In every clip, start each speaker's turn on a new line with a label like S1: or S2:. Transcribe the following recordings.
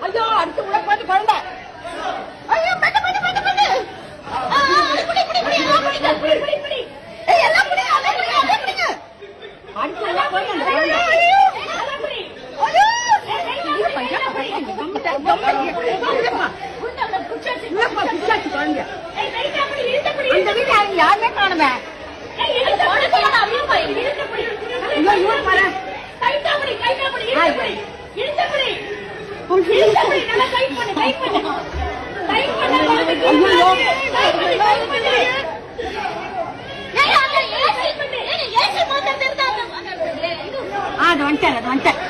S1: ஐயோ அடுத்து உள்ள போட்டு குழந்தை யாருமே காணுமே அது வந்துட்டார் அது வந்துட்டார்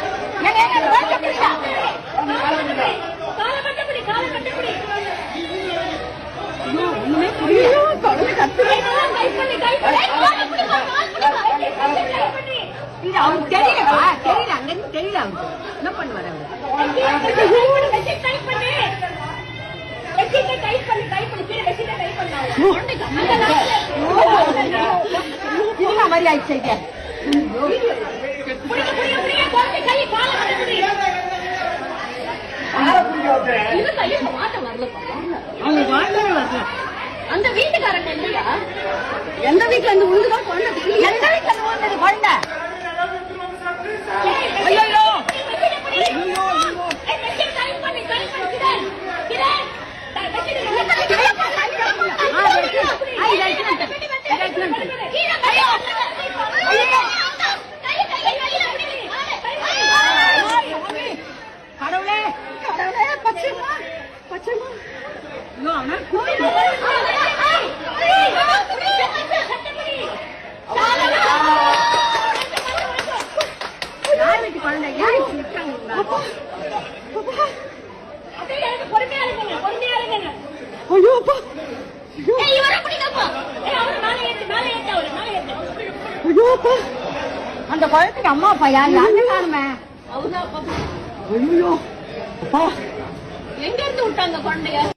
S1: ஒண்ணுமே புரியல அவருக்கு தெரியலப்பா தெரியல அங்கிருந்து தெரியல அவருக்கு என்ன பண்ணுவார் அவரு மாதிரி ஆயிடுச்சு அந்த வீட்டுக்காரங்க இல்லையா எந்த வீட்டுல இருந்து உண்டுதான் குழந்தை எந்த வீட்டுல இருந்து உண்டது குழந்தை கடவுளே கடவுளே பச்சைமா பச்சைமா யார் வீட்டு குழந்தை யாரு அந்த குழந்தைக்கு அம்மா அப்பா யார் யாருமே காணுமே எங்க இருந்து விட்டாங்க குழந்தைய